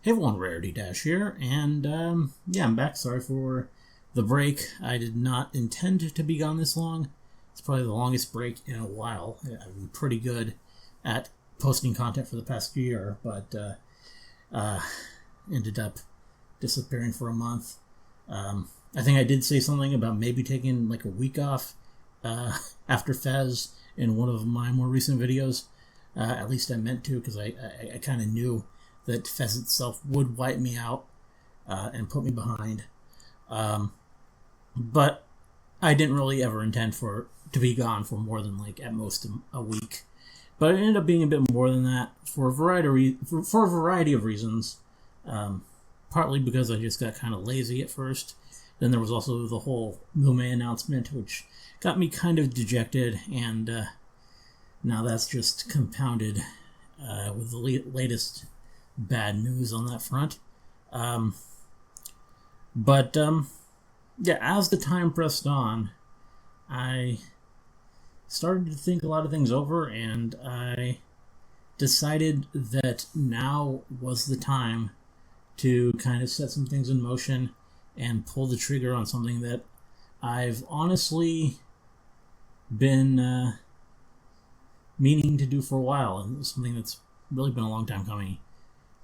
Hey everyone, Rarity Dash here, and I'm back. Sorry for the break. I did not intend to be gone this long. It's probably the longest break in a while. I've been pretty good at posting content for the past year, but ended up disappearing for a month. I think I did say something about maybe taking like a week off after Fez in one of my more recent videos. At least I meant to, because I kind of knew that Fez itself would wipe me out and put me behind. But I didn't really ever intend to be gone for more than like at most a week. But it ended up being a bit more than that for a variety of reasons. Partly because I just got kind of lazy at first. Then there was also the whole Lume announcement, which got me kind of dejected, and now that's just compounded with the latest bad news on that front. As the time pressed on, I started to think a lot of things over, and I decided that now was the time to kind of set some things in motion and pull the trigger on something that I've honestly been meaning to do for a while, and something that's really been a long time coming.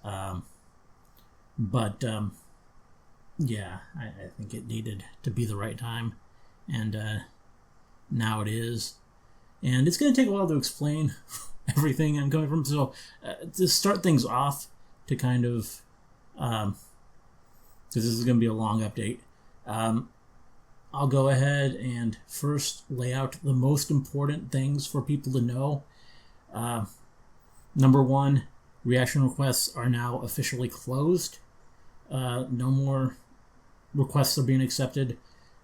I think it needed to be the right time, and now it is. And it's going to take a while to explain everything I'm coming from. So to start things off, to kind of, because this is going to be a long update, I'll go ahead and first lay out the most important things for people to know. Number one, reaction requests are now officially closed. No more requests are being accepted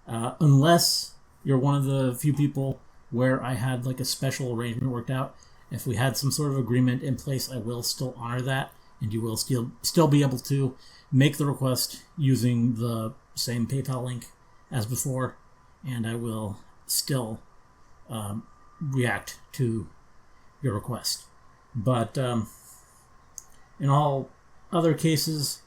unless you're one of the few people where I had like a special arrangement worked out. If we had some sort of agreement in place, I will still honor that, and you will still be able to make the request using the same PayPal link as before, and I will still react to your request. But in all other cases,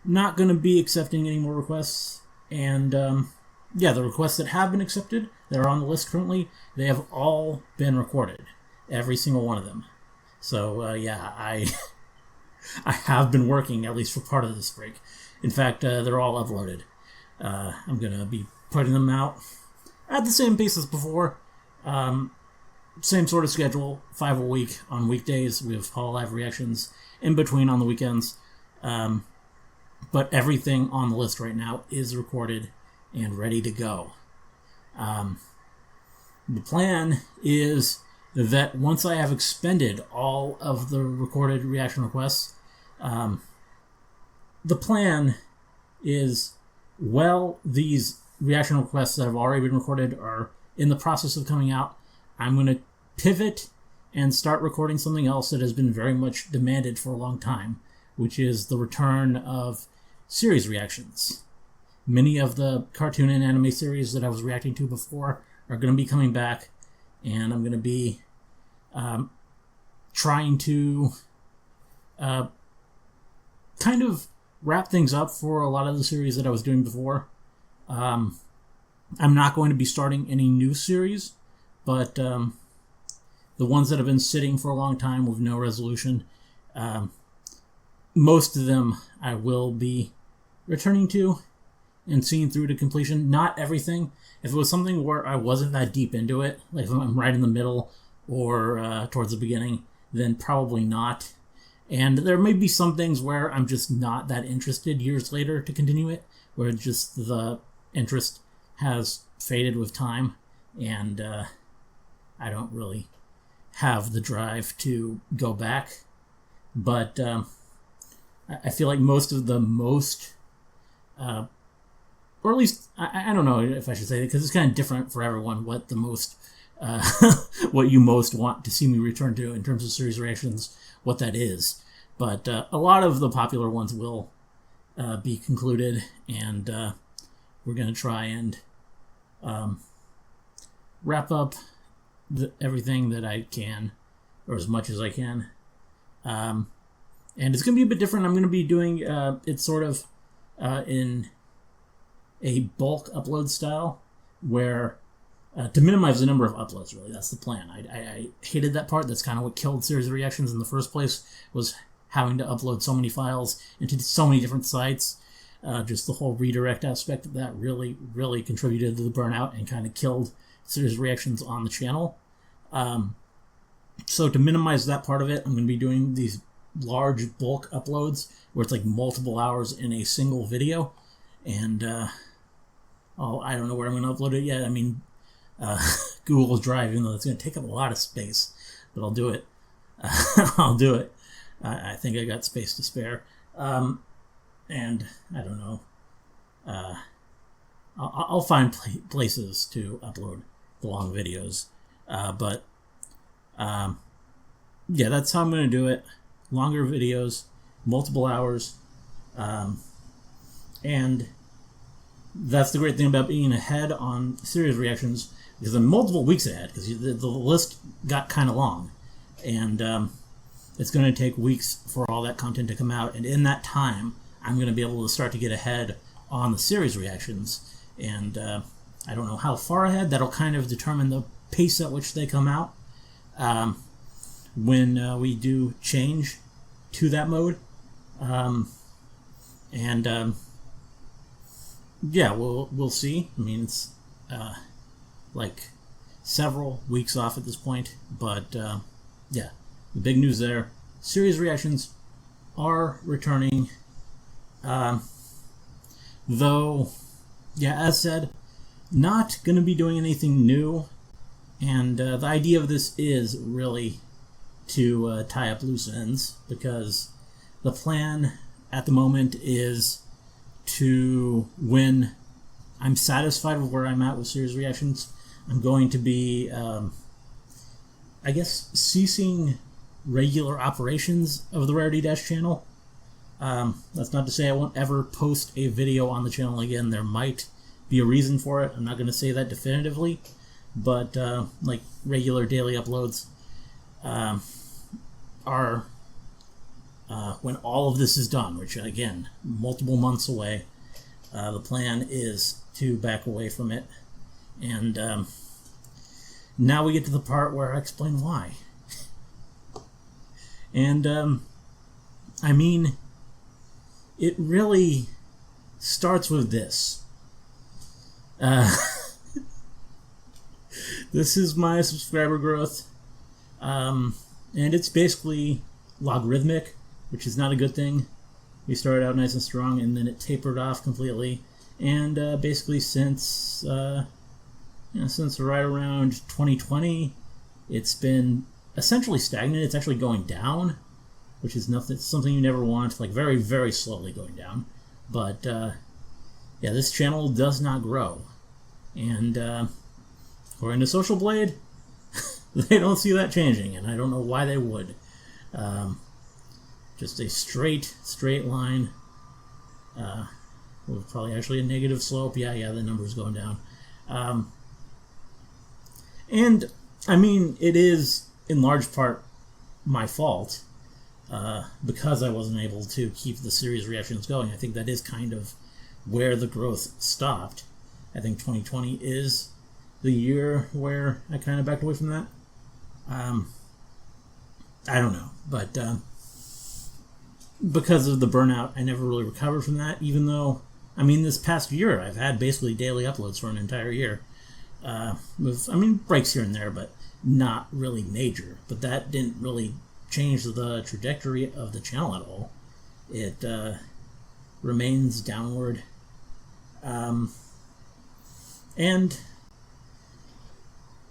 not going to be accepting any more requests. And the requests that have been accepted, that are on the list currently, they have all been recorded. Every single one of them. So I have been working, at least for part of this break. In fact, they're all uploaded. I'm going to be putting them out at the same pace as before. Same sort of schedule, 5 a week on weekdays. We have all live reactions in between on the weekends. But everything on the list right now is recorded and ready to go. The plan is that once I have expended all of the recorded reaction requests, the plan is, these reaction requests that have already been recorded are in the process of coming out, I'm going to pivot and start recording something else that has been very much demanded for a long time, which is the return of series reactions. Many of the cartoon and anime series that I was reacting to before are going to be coming back, and I'm going to be trying to kind of wrap things up for a lot of the series that I was doing before. I'm not going to be starting any new series, but the ones that have been sitting for a long time with no resolution, most of them I will be returning to and seeing through to completion. Not everything. If it was something where I wasn't that deep into it, like if I'm right in the middle or towards the beginning, then probably not. And there may be some things where I'm just not that interested years later to continue it, where just the interest has faded with time, and I don't really have the drive to go back. But I feel like most, or at least, I don't know if I should say it, because it's kind of different for everyone what the most, what you most want to see me return to in terms of series reactions, what that is. But a lot of the popular ones will be concluded, and we're going to try and wrap up everything that I can, or as much as I can. And it's going to be a bit different. I'm going to be doing it sort of in a bulk upload style, where to minimize the number of uploads, really. That's the plan. I hated that part. That's kind of what killed Series Reactions in the first place, was having to upload so many files into so many different sites. Just the whole redirect aspect of that really, really contributed to the burnout and kind of killed Series Reactions on the channel. So to minimize that part of it, I'm going to be doing these large bulk uploads where it's like multiple hours in a single video. And I don't know where I'm going to upload it yet. I mean, Google Drive, even though it's going to take up a lot of space, but I'll do it. I'll do it. I think I got space to spare. And I don't know. I'll find places to upload the long videos. But yeah, that's how I'm going to do it. Longer videos, multiple hours. And that's the great thing about being ahead on Series Reactions, because I'm multiple weeks ahead, because the list got kind of long. And it's going to take weeks for all that content to come out. And in that time, I'm going to be able to start to get ahead on the Series Reactions. And I don't know how far ahead. That'll kind of determine the pace at which they come out when we do change to that mode. Yeah, we'll see. I mean, it's like several weeks off at this point. But yeah, the big news there. Series Reactions are returning. Though, yeah, as said, not going to be doing anything new. And the idea of this is really to tie up loose ends, because the plan at the moment is to, when I'm satisfied with where I'm at with Series Reactions, I'm going to be, I guess, ceasing regular operations of the Rarity Dash channel. That's not to say I won't ever post a video on the channel again. There might be a reason for it. I'm not going to say that definitively, but like regular daily uploads are when all of this is done, which again, multiple months away. The plan is to back away from it, and now we get to the part where I explain why. And I mean, it really starts with this. This is my subscriber growth, and it's basically logarithmic, which is not a good thing. We started out nice and strong, and then it tapered off completely. And basically, since right around 2020, it's been essentially stagnant. It's actually going down, which is something you never want. Like very, very slowly going down. But yeah, this channel does not grow, and according to Social Blade, they don't see that changing, and I don't know why they would. Just a straight line with probably actually a negative slope. Yeah, the number's going down. And, I mean, it is, in large part, my fault, because I wasn't able to keep the Series Reactions going. I think that is kind of where the growth stopped. I think 2020 is the year where I kind of backed away from that. I don't know, but because of the burnout, I never really recovered from that, even though, I mean, this past year, I've had basically daily uploads for an entire year. With, I mean, breaks here and there, but not really major. But that didn't really change the trajectory of the channel at all. It remains downward. And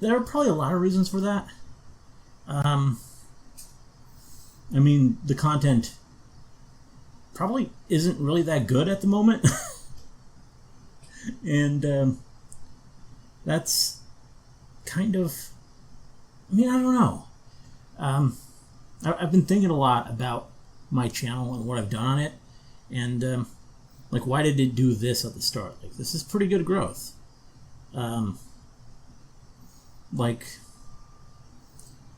there are probably a lot of reasons for that. I mean, the content probably isn't really that good at the moment. And that's kind of, I mean, I don't know. I've been thinking a lot about my channel and what I've done on it. And, like, why did it do this at the start? Like, this is pretty good growth. Like,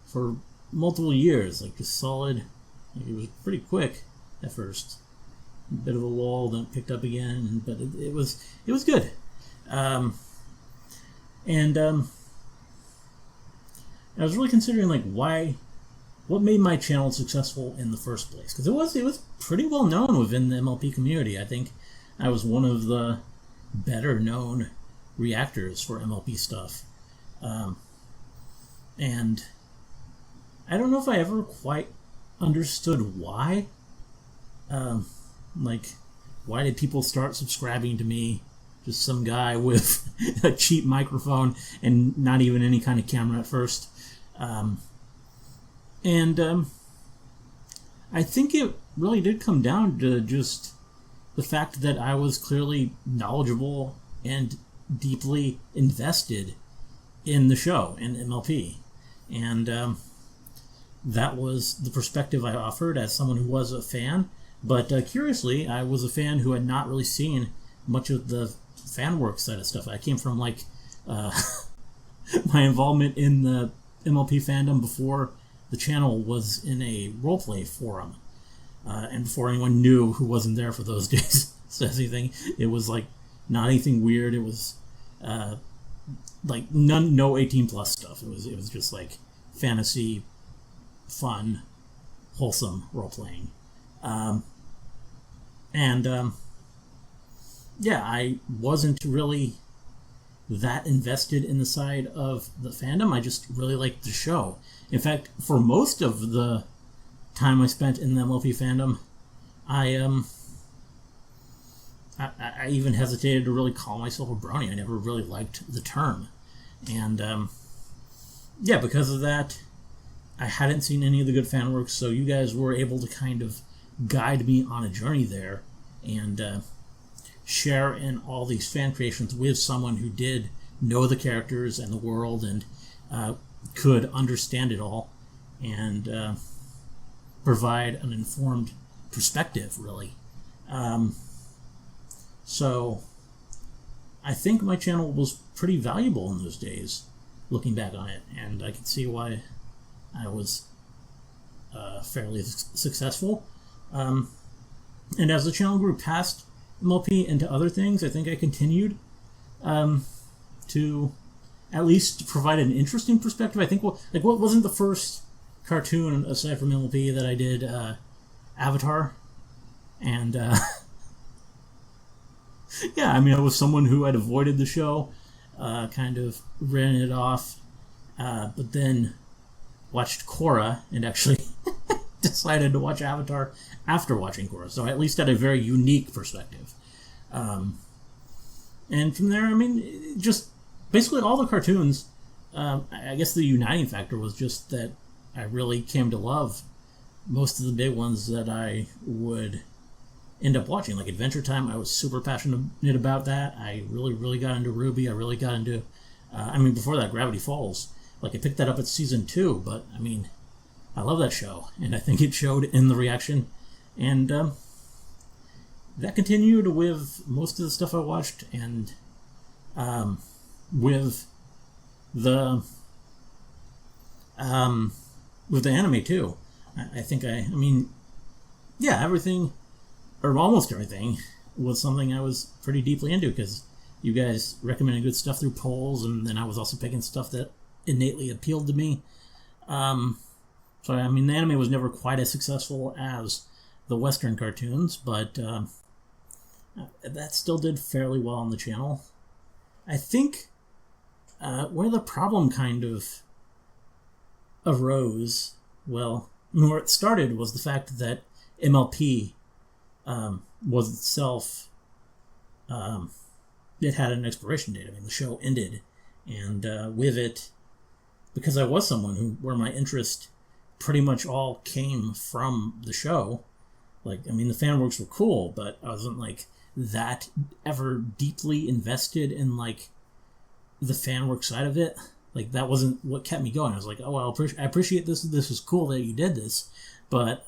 for multiple years, like, just solid It was pretty quick at first. A bit of a lull, then it picked up again, but it was good. And I was really considering like what made my channel successful in the first place, because it was pretty well known within the MLP community. I think I was one of the better known reactors for MLP stuff, and I don't know if I ever quite understood why. Like, why did people start subscribing to me? Just some guy with a cheap microphone and not even any kind of camera at first. I think it really did come down to just the fact that I was clearly knowledgeable and deeply invested in the show and MLP. And that was the perspective I offered as someone who was a fan. But curiously, I was a fan who had not really seen much of the fan work side of stuff. I came from like my involvement in the MLP fandom before the channel was in a roleplay forum, and before anyone knew who wasn't there for those days says anything. It was like not anything weird. It was like no 18 plus stuff. It was just like fantasy, fun, wholesome role playing. Yeah, I wasn't really that invested in the side of the fandom. I just really liked the show. In fact, for most of the time I spent in the MLP fandom, I even hesitated to really call myself a brony. I never really liked the term. And, yeah, because of that, I hadn't seen any of the good fan work, so you guys were able to kind of guide me on a journey there and share in all these fan creations with someone who did know the characters and the world and could understand it all and provide an informed perspective, really. So I think my channel was pretty valuable in those days, looking back on it, and I can see why I was fairly successful. And as the channel grew past MLP into other things, I think I continued to at least provide an interesting perspective. I think what wasn't the first cartoon aside from MLP that I did? Avatar, and yeah, I mean, I was someone who had avoided the show, kind of ran it off, but then watched Korra and actually decided to watch Avatar after watching Korra, so I at least had a very unique perspective. And from there, I mean, just basically all the cartoons, I guess the uniting factor was just that I really came to love most of the big ones that I would end up watching. Like Adventure Time, I was super passionate about that. I really, really got into Ruby. I really got into, I mean, before that, Gravity Falls. Like, I picked that up at season 2, but, I mean, I love that show, and I think it showed in the reaction. And that continued with most of the stuff I watched, and with the anime too. I mean, yeah, everything, or almost everything, was something I was pretty deeply into, because you guys recommended good stuff through polls, and then I was also picking stuff that innately appealed to me. So, I mean, the anime was never quite as successful as the Western cartoons, but that still did fairly well on the channel. I think where the problem kind of arose, well, where it started was the fact that MLP was itself, it had an expiration date. I mean, the show ended, and with it, because I was someone where my interest pretty much all came from the show. Like, I mean, the fan works were cool, but I wasn't, like, that ever deeply invested in, like, the fan work side of it. Like, that wasn't what kept me going. I was like, oh, well, I appreciate this. This is cool that you did this. But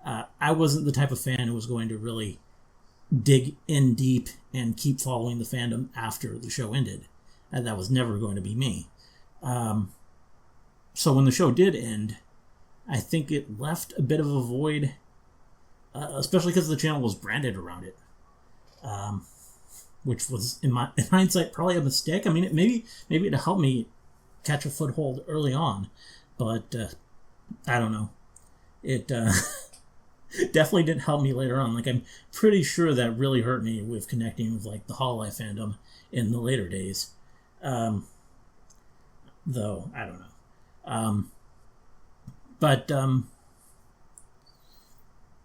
I wasn't the type of fan who was going to really dig in deep and keep following the fandom after the show ended. That was never going to be me. So when the show did end, I think it left a bit of a void, especially because the channel was branded around it, which was, in hindsight, probably a mistake. I mean, maybe it helped me catch a foothold early on, but I don't know. It definitely didn't help me later on. Like, I'm pretty sure that really hurt me with connecting with, like, the Hololive fandom in the later days. Though, I don't know.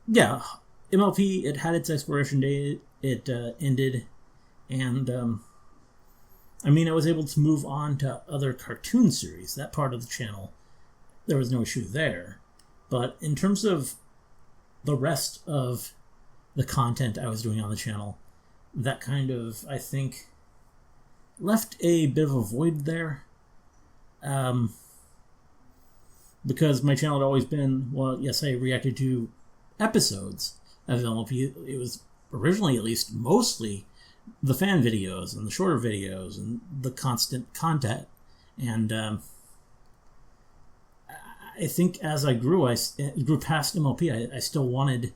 Yeah, MLP, it had its expiration date. It ended, and I mean, I was able to move on to other cartoon series. That part of the channel, there was no issue there. But in terms of the rest of the content I was doing on the channel, that kind of, I think, left a bit of a void there. Because my channel had always been, well, yes, I reacted to episodes of MLP. It was originally, at least, mostly the fan videos and the shorter videos and the constant content. And I think as I grew past MLP, I still wanted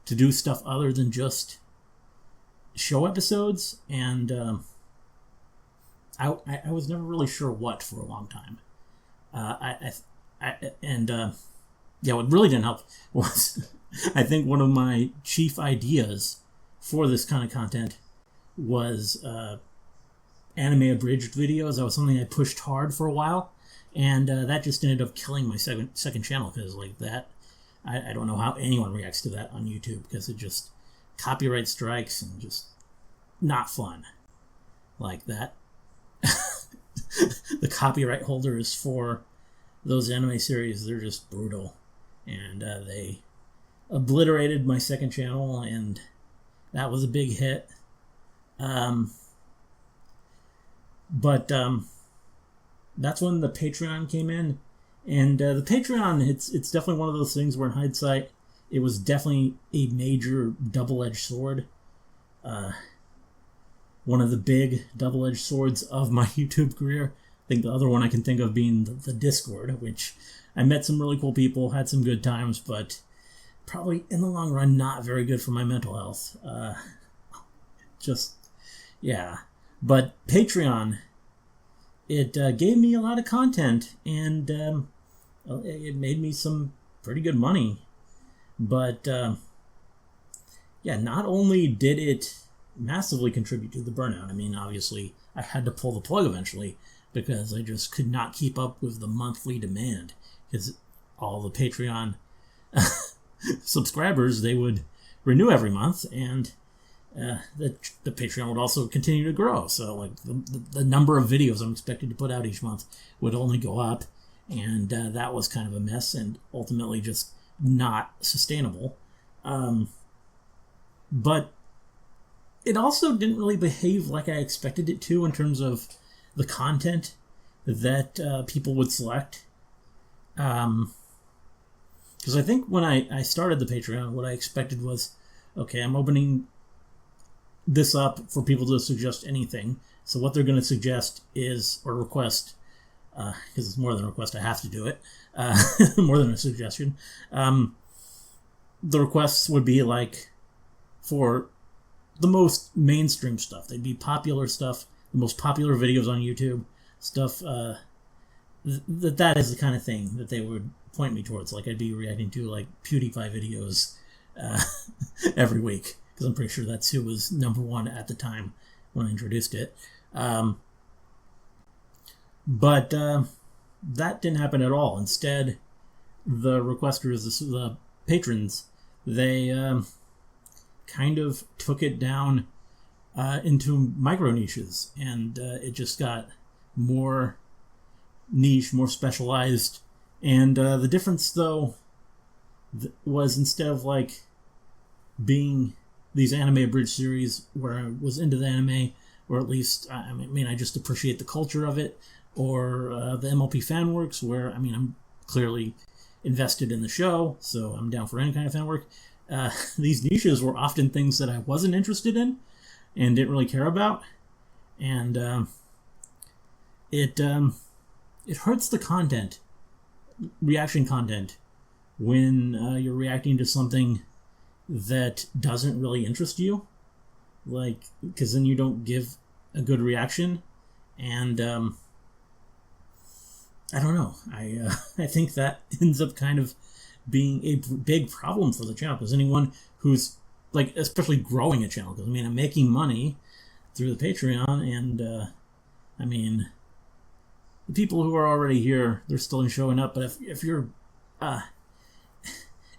to do stuff other than just show episodes, and I was never really sure what for a long time. What really didn't help was I think one of my chief ideas for this kind of content was anime abridged videos. That was something I pushed hard for a while, and that just ended up killing my second channel, because like that, I don't know how anyone reacts to that on YouTube, because it just copyright strikes and just not fun like that. The copyright holders for those anime series, they're just brutal, and they obliterated my second channel, and that was a big hit. But that's when the Patreon came in, and the Patreon, it's definitely one of those things where in hindsight it was definitely a major double-edged sword. One of the big double-edged swords of my YouTube career. I think the other one I can think of being the Discord, which I met some really cool people, had some good times, but probably in the long run not very good for my mental health. But Patreon, it gave me a lot of content, and it made me some pretty good money. But not only did it massively contribute to the burnout, I mean, obviously I had to pull the plug eventually, because I just could not keep up with the monthly demand, because all the Patreon subscribers, they would renew every month, and the Patreon would also continue to grow. So like the number of videos I'm expected to put out each month would only go up, and that was kind of a mess, and ultimately just not sustainable. But it also didn't really behave like I expected it to in terms of the content that people would select. Because I think when I started the Patreon, what I expected was, okay, I'm opening this up for people to suggest anything. So what they're going to suggest is, or request, because it's more than a request, I have to do it, more than a suggestion. The requests would be like for the most mainstream stuff. They'd be popular stuff, the most popular videos on YouTube, stuff that is the kind of thing that they would point me towards. Like I'd be reacting to like PewDiePie videos every week, because I'm pretty sure that's who was number one at the time when I introduced it. But that didn't happen at all. Instead, the requesters, the patrons, they kind of took it down into micro niches, and it just got more niche, more specialized. And the difference, though, was instead of like being these anime abridged series where I was into the anime, or at least I just appreciate the culture of it, or the MLP fan works, where I'm clearly invested in the show, so I'm down for any kind of fan work. These niches were often things that I wasn't interested in and didn't really care about, and it hurts the content, reaction content, when you're reacting to something that doesn't really interest you, like, because then you don't give a good reaction, and I don't know. I think that ends up kind of being a big problem for the channel, because anyone who's, like, especially growing a channel, because I mean, I'm making money through the Patreon, and I mean, the people who are already here, they're still showing up. But if you're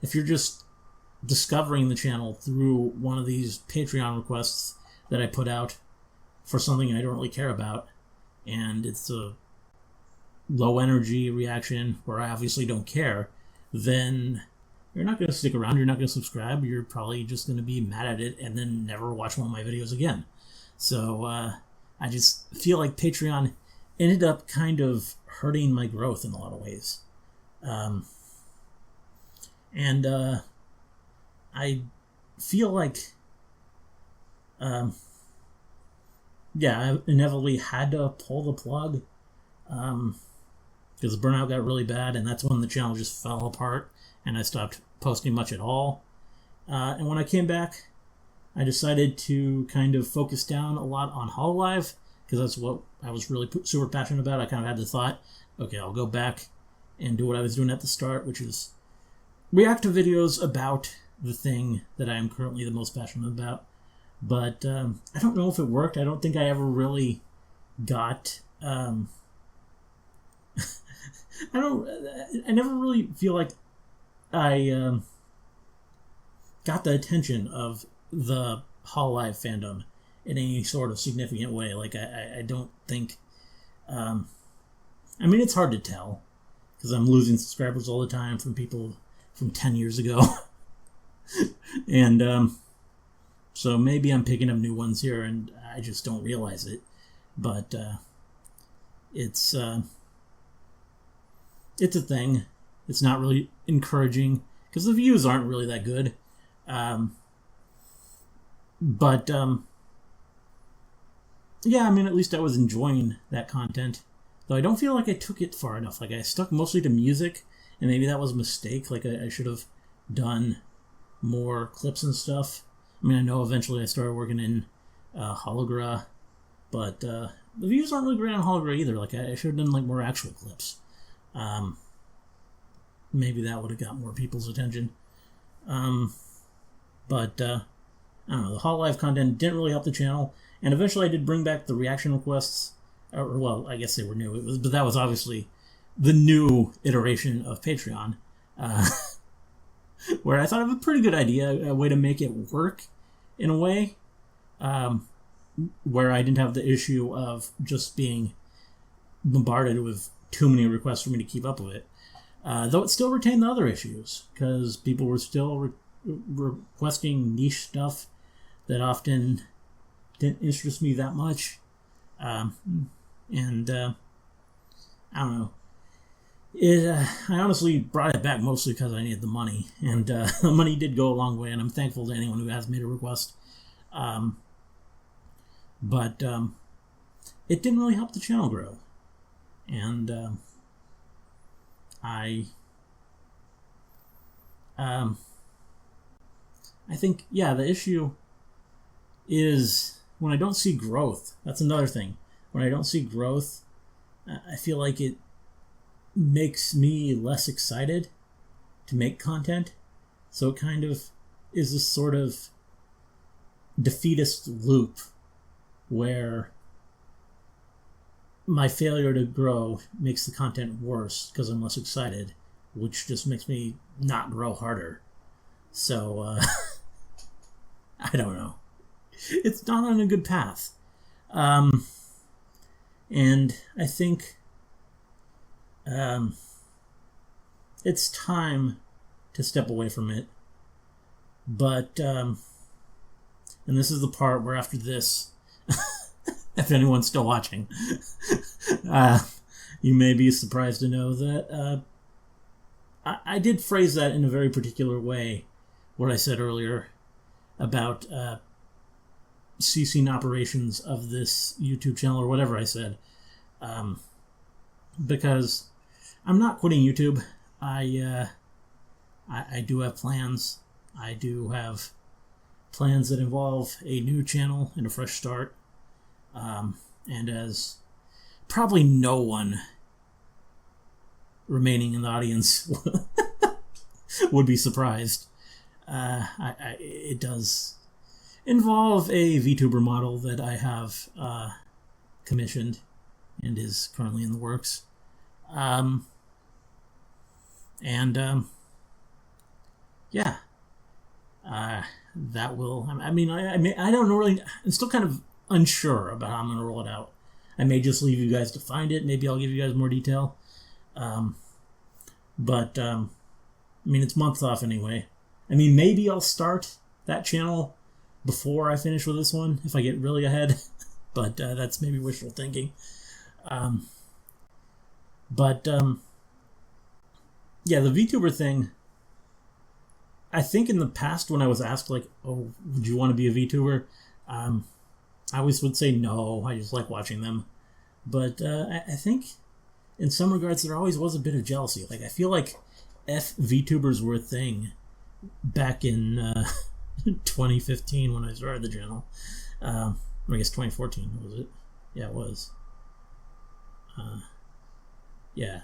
just discovering the channel through one of these Patreon requests that I put out for something I don't really care about, and it's a low energy reaction where I obviously don't care, then you're not going to stick around, you're not going to subscribe, you're probably just going to be mad at it and then never watch one of my videos again. So I just feel like Patreon ended up kind of hurting my growth in a lot of ways. And I feel like, I inevitably had to pull the plug, because the burnout got really bad, and that's when the channel just fell apart, and I stopped posting much at all. And when I came back, I decided to kind of focus down a lot on Hololive, because that's what I was really super passionate about. I kind of had the thought, okay, I'll go back and do what I was doing at the start, which is react to videos about the thing that I am currently the most passionate about. But I don't know if it worked. I don't think I ever really got... I never really feel like I got the attention of the Hololive fandom in any sort of significant way. Like, I don't think... I mean, it's hard to tell, because I'm losing subscribers all the time from people from 10 years ago. And so maybe I'm picking up new ones here and I just don't realize it. But it's a thing. It's not really encouraging, because the views aren't really that good. But yeah, I mean, at least I was enjoying that content. Though I don't feel like I took it far enough. Like, I stuck mostly to music, and maybe that was a mistake. Like, I should have done more clips and stuff. I mean, I know eventually I started working in Hologra, but the views aren't really great on Hologra either. Like, I should have done, like, more actual clips. Maybe that would have got more people's attention. But I don't know, the Hololive content didn't really help the channel, and eventually I did bring back the reaction requests. Or, well, I guess they were new. But that was obviously the new iteration of Patreon, where I thought of a pretty good idea, a way to make it work in a way, where I didn't have the issue of just being bombarded with too many requests for me to keep up with it. Though it still retained the other issues, because people were still requesting niche stuff that often didn't interest me that much. And I don't know. I honestly brought it back mostly because I needed the money, and the money did go a long way, and I'm thankful to anyone who has made a request. But it didn't really help the channel grow, and I think, yeah, the issue is when I don't see growth. That's another thing. When I don't see growth, I feel like it makes me less excited to make content. So it kind of is this sort of defeatist loop where my failure to grow makes the content worse because I'm less excited, which just makes me not grow harder. So, I don't know. It's not on a good path. And I think it's time to step away from it. But, and this is the part where after this, if anyone's still watching, you may be surprised to know that I did phrase that in a very particular way, what I said earlier about ceasing operations of this YouTube channel, or whatever I said, because I'm not quitting YouTube. I I do have plans. I do have plans that involve a new channel and a fresh start. And as probably no one remaining in the audience would be surprised, it does involve a VTuber model that I have commissioned and is currently in the works. Yeah. That will. I don't really. I'm still kind of unsure about how I'm going to roll it out. I may just leave you guys to find it. Maybe I'll give you guys more detail. But it's months off anyway. Maybe I'll start that channel before I finish with this one if I get really ahead. But that's maybe wishful thinking. Yeah, the VTuber thing. I think in the past when I was asked, like, oh, would you want to be a VTuber? I always would say no. I just like watching them. But I think in some regards there always was a bit of jealousy. Like, I feel like if VTubers were a thing back in 2015 when I started the channel. I guess 2014, was it? Yeah, it was. Yeah.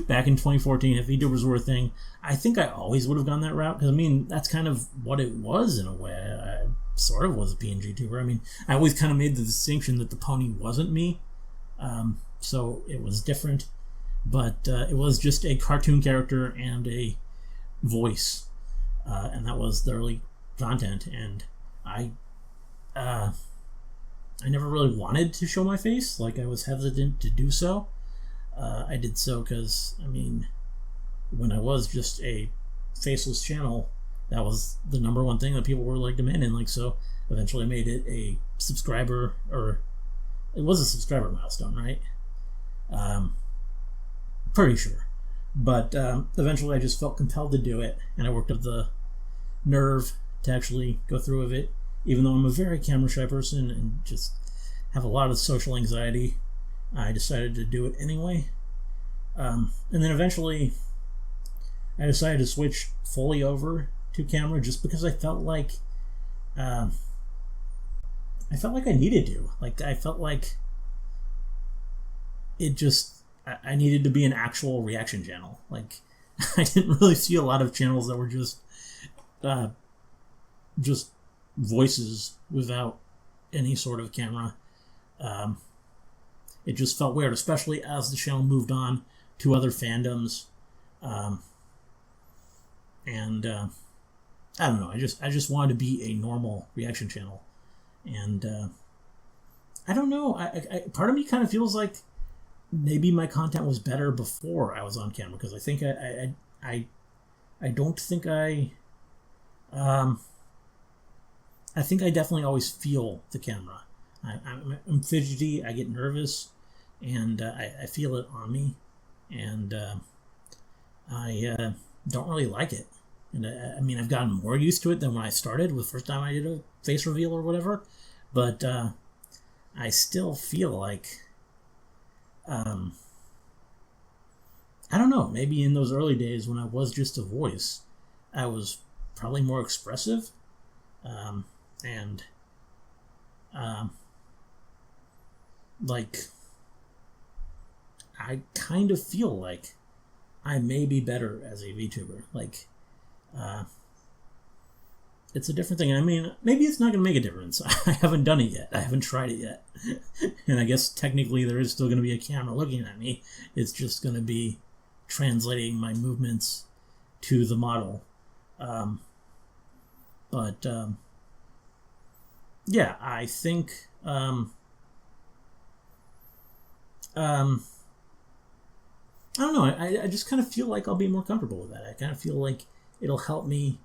Back in 2014, if VTubers were a thing, I think I always would have gone that route. Because, that's kind of what it was in a way. I sort of was a PNG tuber. I always kind of made the distinction that the pony wasn't me. So it was different. But it was just a cartoon character and a voice. And that was the early content. And I never really wanted to show my face. Like, I was hesitant to do so. I did so because, when I was just a faceless channel, that was the number one thing that people were, like, demanding. Like, so eventually I made it a subscriber, or it was a subscriber milestone, right? Pretty sure. But eventually I just felt compelled to do it, and I worked up the nerve to actually go through with it, even though I'm a very camera shy person and just have a lot of social anxiety. I decided to do it anyway. And then eventually I decided to switch fully over to camera just because I felt like I needed to. Like, I felt like I needed to be an actual reaction channel. Like, I didn't really see a lot of channels that were just voices without any sort of camera. It just felt weird, especially as the channel moved on to other fandoms. I don't know. I just wanted to be a normal reaction channel, and I don't know. I part of me kind of feels like maybe my content was better before I was on camera, because I think I don't think I think I definitely always feel the camera. I'm fidgety. I get nervous, and I feel it on me, and I don't really like it. And I've gotten more used to it than when I started, the first time I did a face reveal or whatever. But I still feel like, I don't know, maybe in those early days when I was just a voice, I was probably more expressive. I kind of feel like I may be better as a VTuber. Like, it's a different thing. Maybe it's not going to make a difference. I haven't done it yet. I haven't tried it yet. And I guess technically there is still going to be a camera looking at me. It's just going to be translating my movements to the model. Yeah, I think I don't know. I just kind of feel like I'll be more comfortable with that. I kind of feel like it'll help me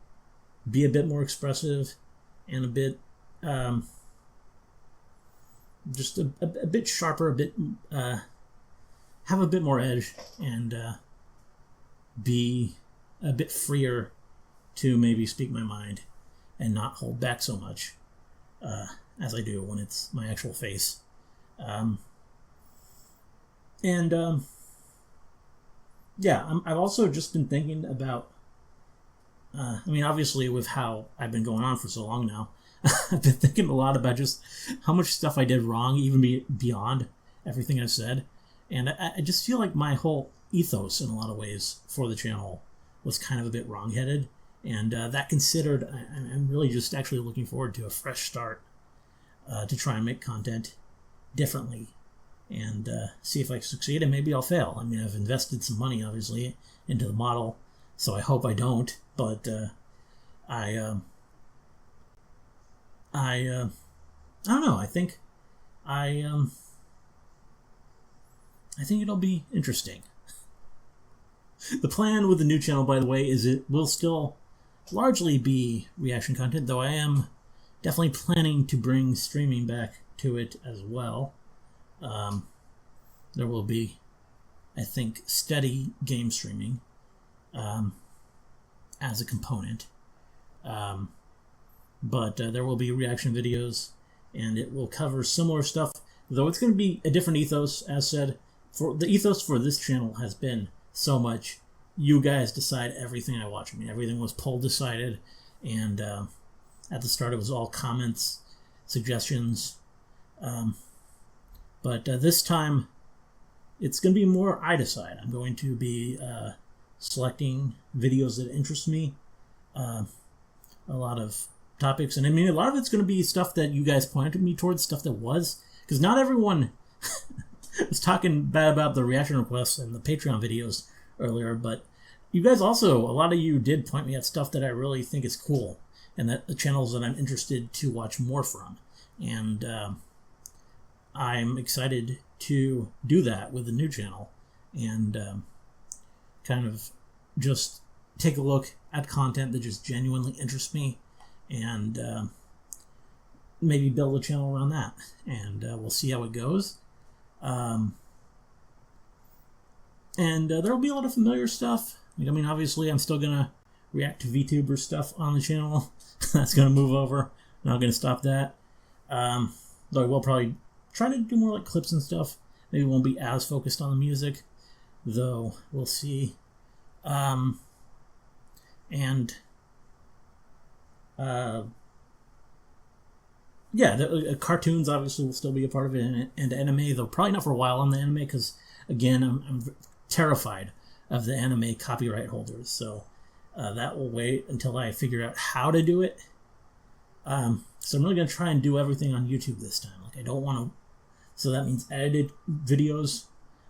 be a bit more expressive and a bit, just a bit sharper, a bit, have a bit more edge, and be a bit freer to maybe speak my mind and not hold back so much as I do when it's my actual face. yeah, I've also just been thinking about. I mean, obviously, with how I've been going on for so long now, I've been thinking a lot about just how much stuff I did wrong, even beyond everything I've said. And I just feel like my whole ethos, in a lot of ways, for the channel was kind of a bit wrong-headed. And that considered, I'm really just actually looking forward to a fresh start to try and make content differently and see if I succeed, and maybe I'll fail. I mean, I've invested some money, obviously, into the model, so I hope I don't. But I don't know. I I think it'll be interesting. The plan with the new channel, by the way, is it will still largely be reaction content, though I am definitely planning to bring streaming back to it as well. There will be, I think, steady game streaming as a component. But there will be reaction videos, and it will cover similar stuff, though it's going to be a different ethos, as said. For the ethos for this channel has been so much, you guys decide everything I watch. I mean, everything was poll decided, and at the start it was all comments, suggestions. But this time, it's going to be more I decide. I'm going to be selecting videos that interest me, a lot of topics, and I mean, a lot of it's going to be stuff that you guys pointed me towards, stuff that was, because not everyone was talking bad about the reaction requests and the Patreon videos earlier, but you guys also, a lot of you did point me at stuff that I really think is cool, and that the channels that I'm interested to watch more from, and I'm excited to do that with the new channel, and kind of just take a look at content that just genuinely interests me, and maybe build a channel around that, and we'll see how it goes. And there will be a lot of familiar stuff. I mean, obviously, I'm still going to react to VTuber stuff on the channel. That's going to move over. Not going to stop that. Though I will probably try to do more like clips and stuff. Maybe won't be as focused on the music, though we'll see. Yeah, cartoons obviously will still be a part of it, and anime, though probably not for a while on the anime, because again, I'm terrified of the anime copyright holders, so that will wait until I figure out how to do it. So I'm really going to try and do everything on YouTube this time. Like, I don't want to, so that means edited videos.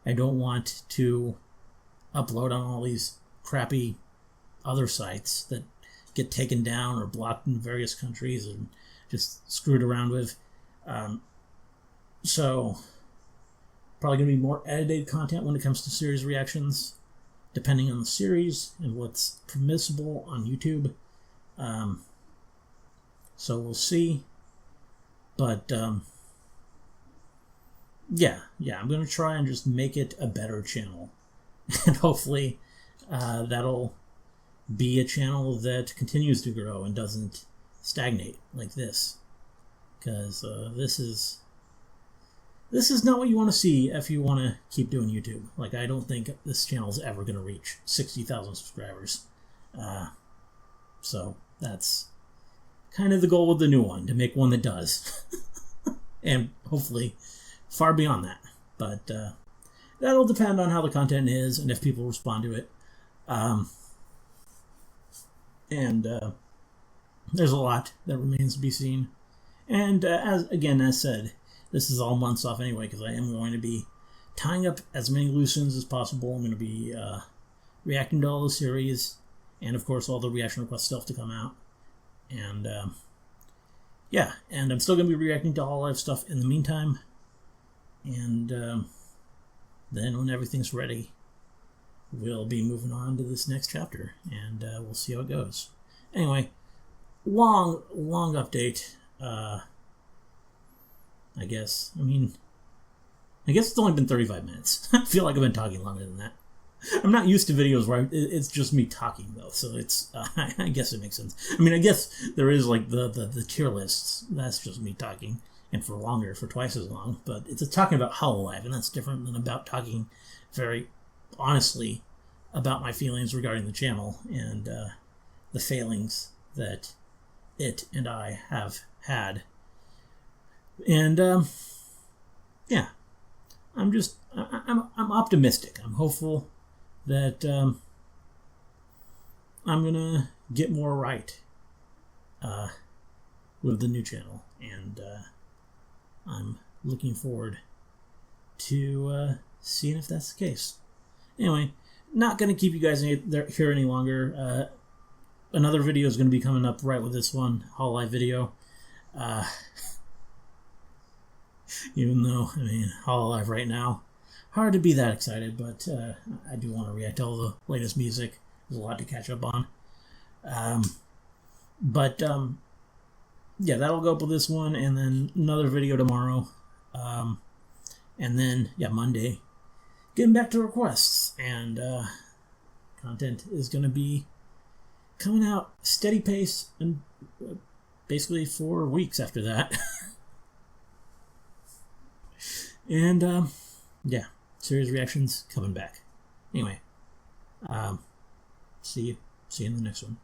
I don't want to upload on all these crappy other sites that get taken down or blocked in various countries and just screwed around with. So probably going to be more edited content when it comes to series reactions, depending on the series and what's permissible on YouTube. So we'll see. But yeah, I'm going to try and just make it a better channel. And hopefully that'll be a channel that continues to grow and doesn't stagnate like this. Because this is not what you want to see if you want to keep doing YouTube. Like, I don't think this channel is ever going to reach 60,000 subscribers. So that's kind of the goal with the new one, to make one that does. And hopefully far beyond that. But that'll depend on how the content is and if people respond to it. And there's a lot that remains to be seen. And as said, this is all months off anyway, because I am going to be tying up as many loose ends as possible. I'm going to be reacting to all the series, and of course all the reaction request stuff to come out. And yeah, and I'm still going to be reacting to Hololive stuff in the meantime. And then when everything's ready, we'll be moving on to this next chapter, and we'll see how it goes. Anyway, long update. I guess. I mean, I guess it's only been 35 minutes. I feel like I've been talking longer than that. I'm not used to videos where it's just me talking, though, so it's, I guess it makes sense. I mean, I guess there is, like, the tier lists. That's just me talking, and for longer, for twice as long, but it's talking about Hololive, and that's different than about talking very honestly about my feelings regarding the channel and the failings that it and I have had. And yeah, I'm optimistic. I'm hopeful that I'm gonna get more right with the new channel, and I'm looking forward to seeing if that's the case. Anyway, not gonna keep you guys here any longer. Another video is gonna be coming up right with this one, Hololive video. Even though, I mean, Hololive right now, hard to be that excited, but I do want to react to all the latest music. There's a lot to catch up on. Yeah, that'll go up with this one, and then another video tomorrow. And then, yeah, Monday, getting back to requests, and content is going to be coming out steady pace, and basically 4 weeks after that. And, yeah, series reactions coming back. Anyway, see you in the next one.